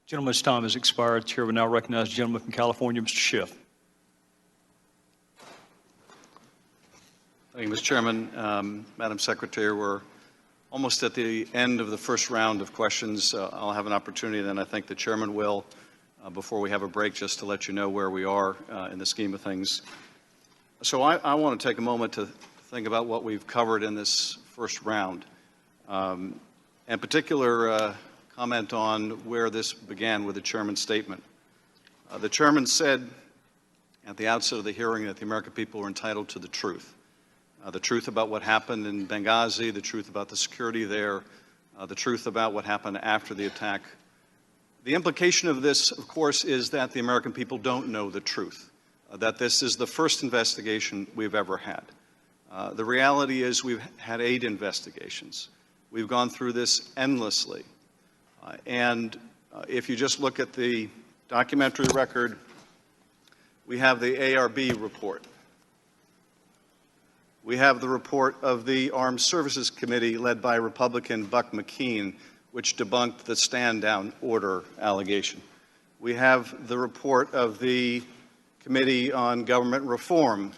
Gentleman's time has expired. The chair will now recognize the gentleman from California, Mr. Schiff. Thank you, Mr. Chairman. Madam Secretary, we're almost at the end of the first round of questions. I'll have an opportunity, then I think the chairman will, before we have a break, just to let you know where we are in the scheme of things. So I want to take a moment to think about what we've covered in this first round. In particular, comment on where this began with the chairman's statement. The chairman said at the outset of the hearing that the American people were entitled to the truth about what happened in Benghazi, the truth about the security there, the truth about what happened after the attack. The implication of this, of course, is that the American people don't know the truth, that this is the first investigation we've ever had. The reality is we've had 8 investigations. We've gone through this endlessly. And if you just look at the documentary record, we have the ARB report. We have the report of the Armed Services Committee led by Republican Buck McKean, which debunked the stand-down order allegation. We have the report of the Committee on Government Reform.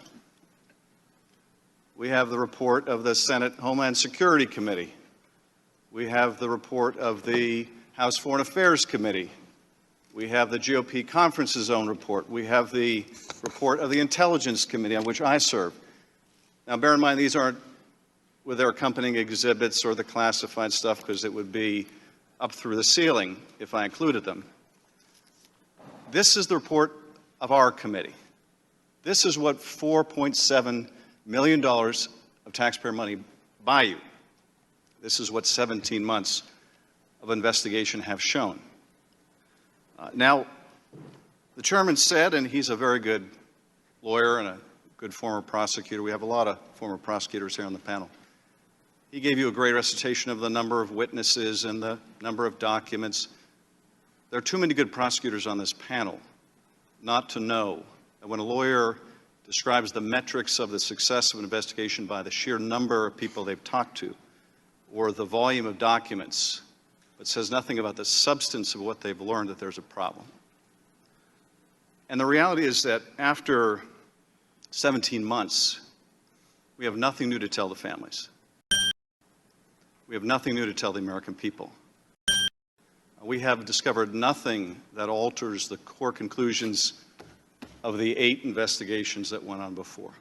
We have the report of the Senate Homeland Security Committee. We have the report of the House Foreign Affairs Committee. We have the GOP Conference Zone report. We have the report of the Intelligence Committee, on which I serve. Now, bear in mind, these aren't with their accompanying exhibits or the classified stuff, because it would be up through the ceiling if I included them. This is the report of our committee. This is what $4.7 million of taxpayer money buy you. This is what 17 months of investigation have shown. Now, the chairman said, and he's a very good lawyer and a good former prosecutor. We have a lot of former prosecutors here on the panel. He gave you a great recitation of the number of witnesses and the number of documents. There are too many good prosecutors on this panel not to know that when a lawyer describes the metrics of the success of an investigation by the sheer number of people they've talked to or the volume of documents, but says nothing about the substance of what they've learned, that there's a problem. And the reality is that after 17 months, we have nothing new to tell the families. We have nothing new to tell the American people. We have discovered nothing that alters the core conclusions of the 8 investigations that went on before.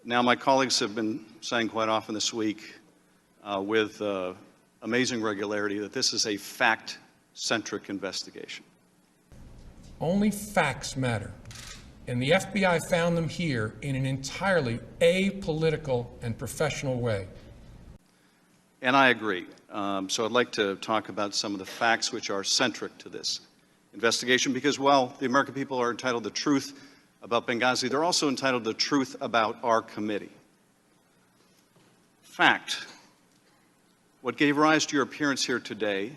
Now, my colleagues have been saying quite often this week with amazing regularity that this is a fact-centric investigation. Only facts matter. And the FBI found them here in an entirely apolitical and professional way. And I agree. So I'd like to talk about some of the facts which are centric to this investigation, because while the American people are entitled to truth about Benghazi, they're also entitled to truth about our committee. Fact. What gave rise to your appearance here today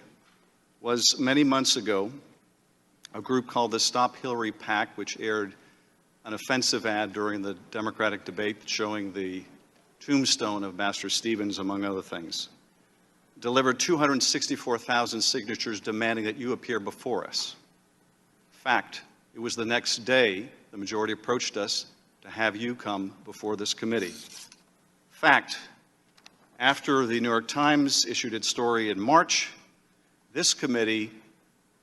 was many months ago, a group called the Stop Hillary PAC, which aired an offensive ad during the Democratic debate showing the tombstone of Master Stevens, among other things, delivered 264,000 signatures demanding that you appear before us. Fact, it was the next day the majority approached us to have you come before this committee. Fact, after the New York Times issued its story in March, this committee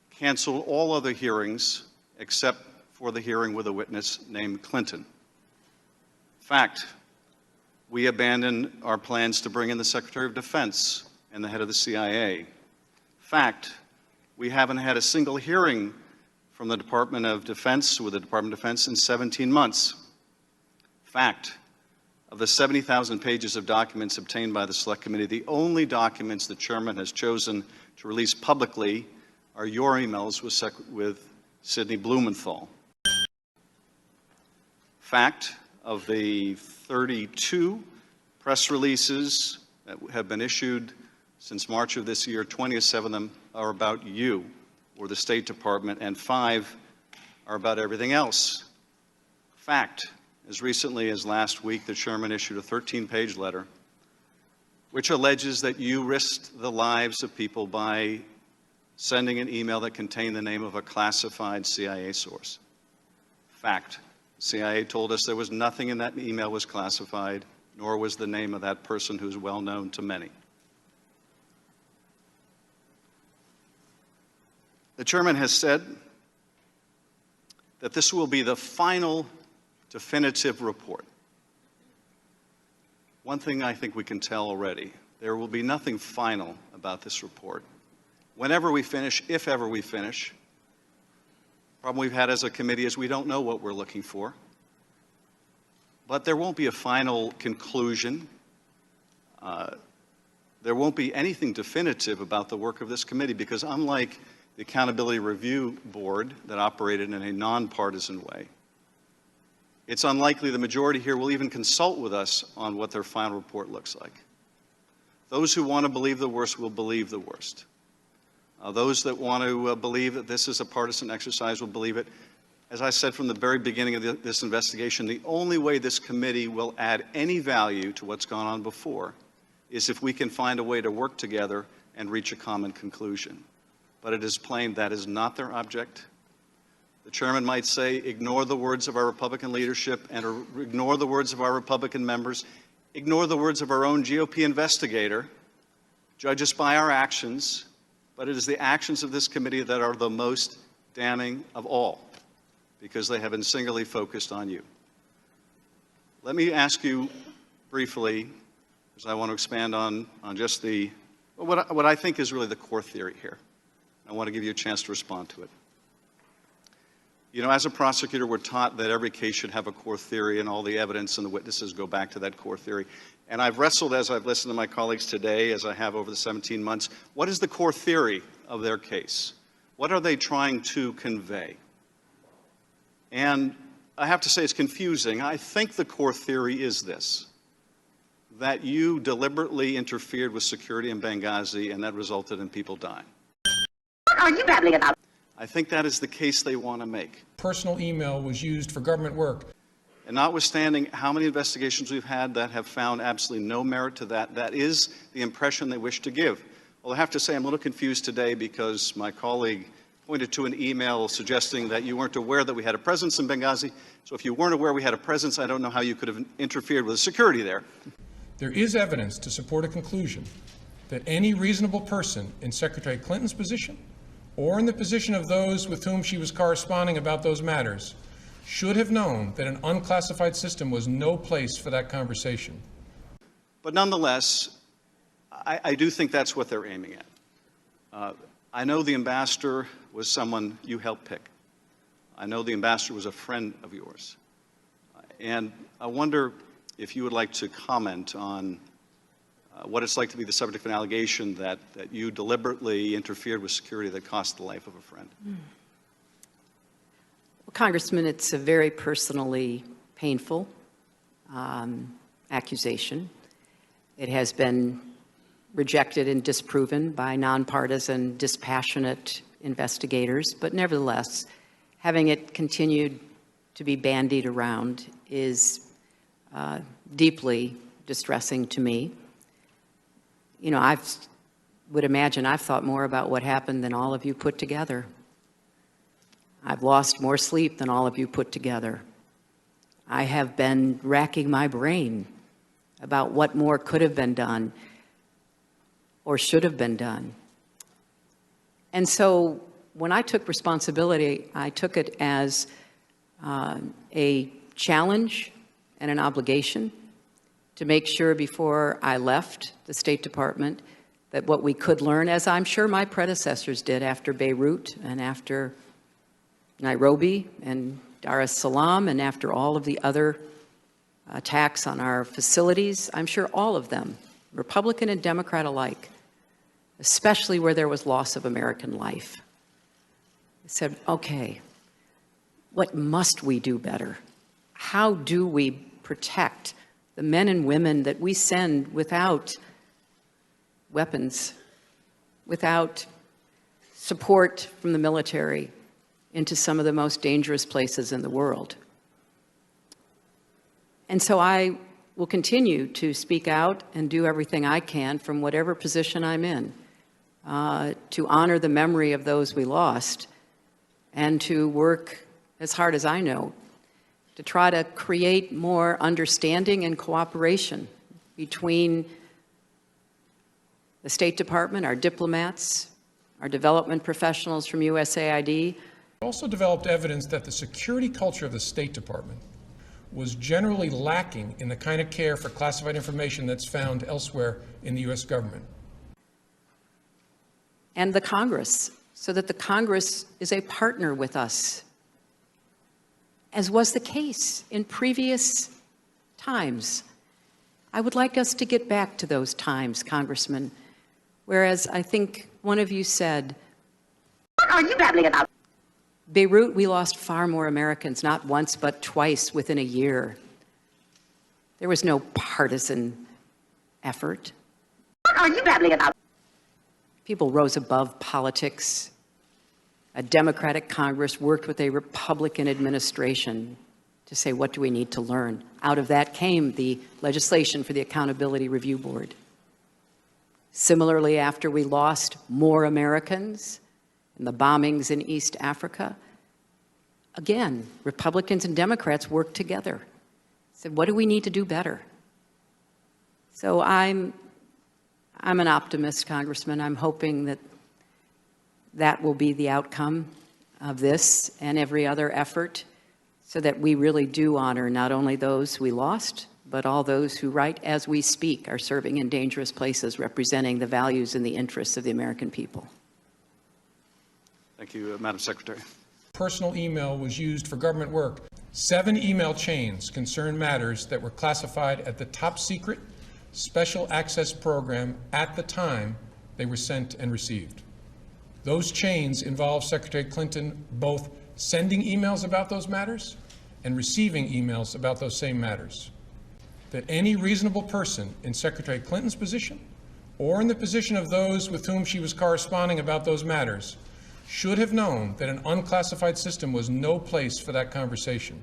canceled all other hearings except for the hearing with a witness named Clinton. Fact, we abandoned our plans to bring in the Secretary of Defense and the head of the CIA. Fact, we haven't had a single hearing from the Department of Defense with the Department of Defense in 17 months. Fact, of the 70,000 pages of documents obtained by the Select Committee, the only documents the chairman has chosen to release publicly are your emails with Sidney Blumenthal. Fact, of the 32 press releases that have been issued since March of this year, 27 of them are about you or the State Department, and 5 are about everything else. Fact, as recently as last week, the chairman issued a 13-page letter which alleges that you risked the lives of people by sending an email that contained the name of a classified CIA source. Fact. The CIA told us there was nothing in that email was classified, nor was the name of that person who's well known to many. The chairman has said that this will be the final definitive report. One thing I think we can tell already, there will be nothing final about this report. Whenever we finish, if ever we finish, the problem we've had as a committee is we don't know what we're looking for. But there won't be a final conclusion. There won't be anything definitive about the work of this committee because unlike the Accountability Review Board that operated in a nonpartisan way, it's unlikely the majority here will even consult with us on what their final report looks like. Those who want to believe the worst will believe the worst. Those that want to believe that this is a partisan exercise will believe it. As I said from the very beginning of this investigation, the only way this committee will add any value to what's gone on before is if we can find a way to work together and reach a common conclusion. But it is plain that is not their object. The chairman might say, ignore the words of our Republican leadership and ignore the words of our Republican members, ignore the words of our own GOP investigator, judge us by our actions, but it is the actions of this committee that are the most damning of all because they have been singularly focused on you. Let me ask you briefly, because I want to expand on just what I think is really the core theory here. I want to give you a chance to respond to it. You know, as a prosecutor, we're taught that every case should have a core theory and all the evidence and the witnesses go back to that core theory. And I've wrestled as I've listened to my colleagues today, as I have over the 17 months, what is the core theory of their case? What are they trying to convey? And I have to say it's confusing. I think the core theory is this, that you deliberately interfered with security in Benghazi and that resulted in people dying. What are you babbling about? I think that is the case they want to make. Personal email was used for government work. And notwithstanding how many investigations we've had that have found absolutely no merit to that, that is the impression they wish to give. Well, I have to say I'm a little confused today because my colleague pointed to an email suggesting that you weren't aware that we had a presence in Benghazi. So if you weren't aware we had a presence, I don't know how you could have interfered with the security there. There is evidence to support a conclusion that any reasonable person in Secretary Clinton's position or in the position of those with whom she was corresponding about those matters should have known that an unclassified system was no place for that conversation. But nonetheless, I do think that's what they're aiming at. I know the ambassador was someone you helped pick. I know the ambassador was a friend of yours. And I wonder if you would like to comment on what it's like to be the subject of an allegation that you deliberately interfered with security that cost the life of a friend. Well, Congressman, it's a very personally painful accusation. It has been rejected and disproven by nonpartisan, dispassionate investigators, but nevertheless, having it continued to be bandied around is deeply distressing to me. You know, I would imagine I've thought more about what happened than all of you put together. I've lost more sleep than all of you put together. I have been racking my brain about what more could have been done or should have been done. And so when I took responsibility, I took it as a challenge and an obligation to make sure before I left the State Department that what we could learn, as I'm sure my predecessors did after Beirut and after Nairobi and Dar es Salaam and after all of the other attacks on our facilities, I'm sure all of them, Republican and Democrat alike, especially where there was loss of American life, I said, okay, what must we do better? How do we protect the men and women that we send without weapons, without support from the military into some of the most dangerous places in the world? And so I will continue to speak out and do everything I can from whatever position I'm in to honor the memory of those we lost and to work as hard as I know to try to create more understanding and cooperation between the State Department, our diplomats, our development professionals from USAID. Also developed evidence that the security culture of the State Department was generally lacking in the kind of care for classified information that's found elsewhere in the U.S. government. And the Congress, so that the Congress is a partner with us, as was the case in previous times. I would like us to get back to those times, Congressman, whereas I think one of you said, What are you babbling about? Beirut, we lost far more Americans, not once, but twice within a year. There was no partisan effort. What are you babbling about? People rose above politics. A Democratic Congress worked with a Republican administration to say, what do we need to learn? Out of that came the legislation for the Accountability Review Board. Similarly, after we lost more Americans in the bombings in East Africa, again, Republicans and Democrats worked together. Said, what do we need to do better? So I'm an optimist, Congressman. I'm hoping that that will be the outcome of this and every other effort so that we really do honor not only those we lost, but all those who, right as we speak, are serving in dangerous places, representing the values and the interests of the American people. Thank you, Madam Secretary. Personal email was used for government work. 7 email chains concern matters that were classified at the top secret special access program at the time they were sent and received. Those chains involve Secretary Clinton both sending emails about those matters and receiving emails about those same matters. That any reasonable person in Secretary Clinton's position or in the position of those with whom she was corresponding about those matters should have known that an unclassified system was no place for that conversation.